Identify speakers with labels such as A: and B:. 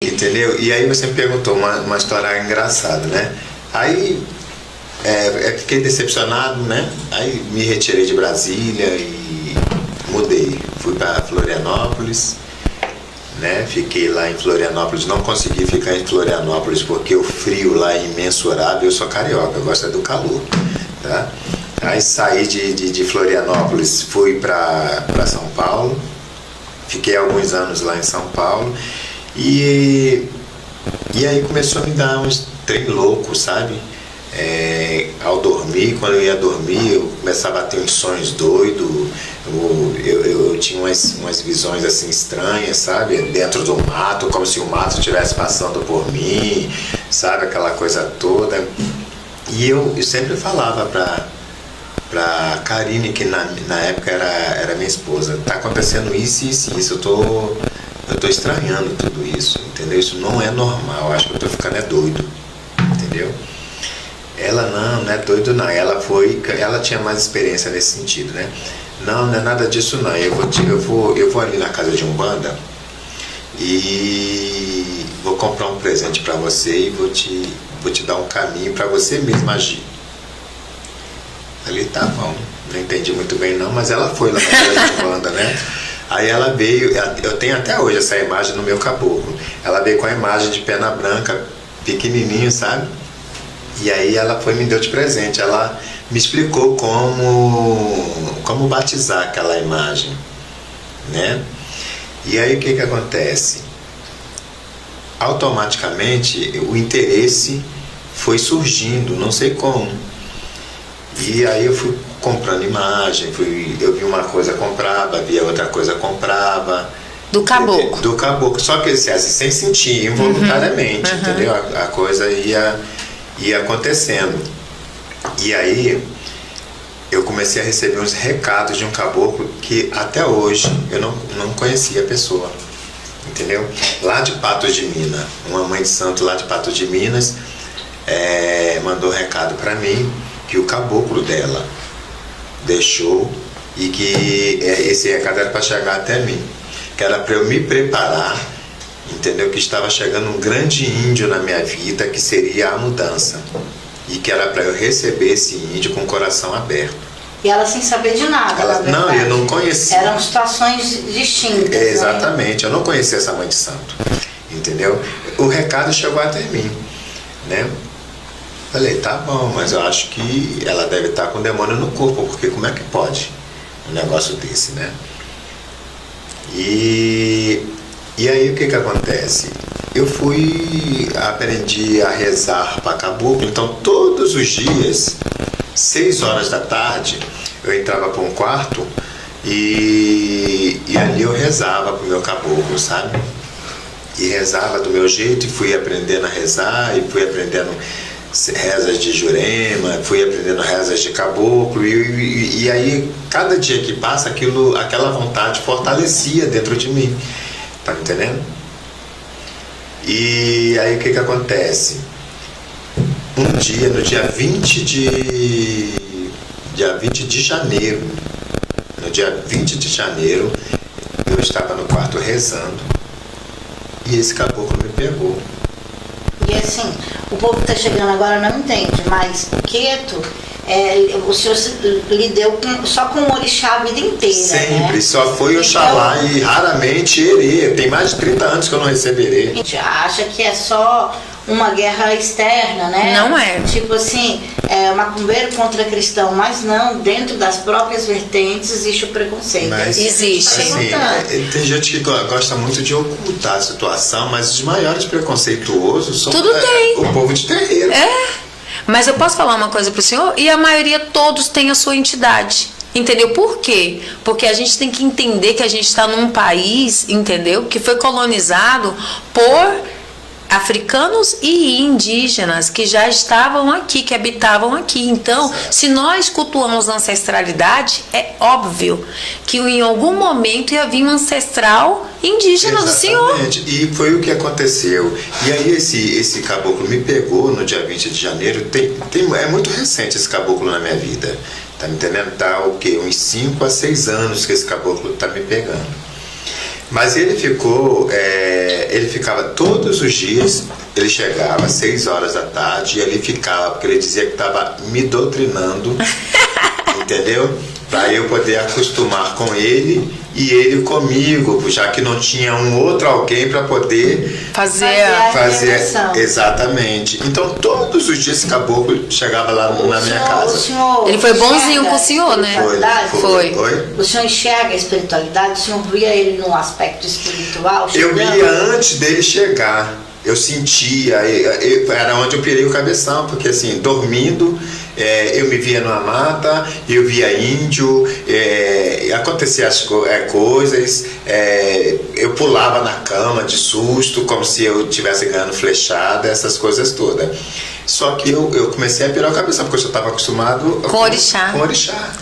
A: Entendeu? E aí você me perguntou uma história engraçada, né? Aí fiquei decepcionado, né? Aí me retirei de Brasília e mudei. Fui para Florianópolis, né? Fiquei lá em Florianópolis, não consegui ficar em Florianópolis porque o frio lá é imensurável. Eu sou carioca, eu gosto do calor, tá? Aí saí de Florianópolis, fui para São Paulo, fiquei alguns anos lá em São Paulo. E aí começou a me dar uns trem loucos, sabe? Ao dormir, quando eu ia dormir, eu começava a ter uns sonhos doidos. Eu tinha umas visões assim estranhas, sabe? Dentro do mato, como se o mato estivesse passando por mim, sabe? Aquela coisa toda. E eu sempre falava pra Karine, que na época era minha esposa, tá acontecendo isso, eu tô estranhando tudo isso, entendeu? Isso não é normal, acho que eu tô ficando doido, entendeu? Ela não é doido não, ela tinha mais experiência nesse sentido, né? Não é nada disso não, eu vou ali na casa de Umbanda e vou comprar um presente pra você e vou te dar um caminho pra você mesmo agir. Ali tá bom, não entendi muito bem não, mas ela foi lá na casa de Umbanda, né? Aí ela veio, eu tenho até hoje essa imagem no meu caboclo. Ela veio com a imagem de perna branca, pequenininho, sabe? E aí ela foi e me deu de presente. Ela me explicou como batizar aquela imagem, né? E aí o que acontece? Automaticamente o interesse foi surgindo, não sei como. E aí eu fui comprando imagem, eu vi uma coisa, comprava, via outra coisa, comprava.
B: Do caboclo.
A: Do caboclo, só que assim, sem sentir, involuntariamente, entendeu? A coisa ia acontecendo. E aí eu comecei a receber uns recados de um caboclo que até hoje eu não conhecia a pessoa, entendeu? Lá de Patos de Minas, uma mãe de santo lá de Patos de Minas mandou um recado para mim, que o caboclo dela deixou e que esse recado era para chegar até mim, que era para eu me preparar, entendeu? Que estava chegando um grande índio na minha vida, que seria a mudança, e que era para eu receber esse índio com o coração aberto.
C: E ela sem saber de nada.
A: Não, eu não conhecia.
C: Eram situações distintas.
A: Exatamente, né? Eu não conhecia essa mãe de santo, entendeu? O recado chegou até mim, né? Falei, tá bom, mas eu acho que ela deve estar com o demônio no corpo, porque como é que pode um negócio desse, né? E aí o que acontece? Eu aprendi a rezar para caboclo, então todos os dias, 6 horas da tarde, eu entrava para um quarto e ali eu rezava pro meu caboclo, sabe? E rezava do meu jeito e fui aprendendo a rezar e fui aprendendo rezas de Jurema, fui aprendendo rezas de caboclo e aí cada dia que passa aquela vontade fortalecia dentro de mim, tá me entendendo? E aí o que acontece? Um dia, no dia 20 de janeiro, no dia 20 de janeiro, eu estava no quarto rezando e esse caboclo me pegou.
C: E assim, o povo que está chegando agora não entende, mas o Queto, o senhor lhe deu só com o orixá a vida inteira,
A: sempre,
C: né?
A: Só foi Oxalá e raramente Herê. Tem mais de 30 anos que eu não recebo Herê.
C: A gente acha que é só uma guerra externa, né?
B: Não é.
C: Tipo assim, macumbeiro contra cristão, mas não, dentro das próprias vertentes existe o preconceito.
A: Mas,
B: existe.
A: Assim, tem gente que gosta muito de ocultar a situação, mas os maiores preconceituosos são o povo de terreiro.
B: Mas eu posso falar uma coisa pro senhor? E a maioria, todos têm a sua entidade. Entendeu? Por quê? Porque a gente tem que entender que a gente está num país, entendeu? Que foi colonizado por africanos e indígenas que já estavam aqui, que habitavam aqui. Então, se nós cultuamos a ancestralidade, é óbvio que em algum momento ia vir um ancestral indígena do senhor.
A: E foi o que aconteceu. E aí esse caboclo me pegou no dia 20 de janeiro. É muito recente esse caboclo na minha vida. Tá me entendendo? Tá o quê? Uns 5 a 6 anos que esse caboclo tá me pegando. Mas ele ele ficava todos os dias, ele chegava às 6 horas da tarde e ele ficava, porque ele dizia que estava me doutrinando, entendeu? Para eu poder acostumar com ele e ele comigo, já que não tinha um outro alguém para poder
B: Fazer.
C: regressão.
A: exatamente. Então todos os dias esse caboclo chegava lá na minha casa.
B: Ele foi bonzinho
C: enxerga
B: com o senhor, né?
C: a espiritualidade?
B: Foi.
A: Oi?
C: O senhor enxerga a espiritualidade? O senhor via ele no aspecto espiritual?
A: Eu
C: chegando?
A: via antes dele chegar. Eu sentia, era onde eu pirei o cabeção, porque assim, dormindo, eu me via numa mata, eu via índio, acontecia as coisas, eu pulava na cama de susto, como se eu estivesse ganhando flechada, essas coisas todas. Só que eu comecei a pirar a cabeça, porque eu já estava acostumado
B: Com orixá.
A: com orixá.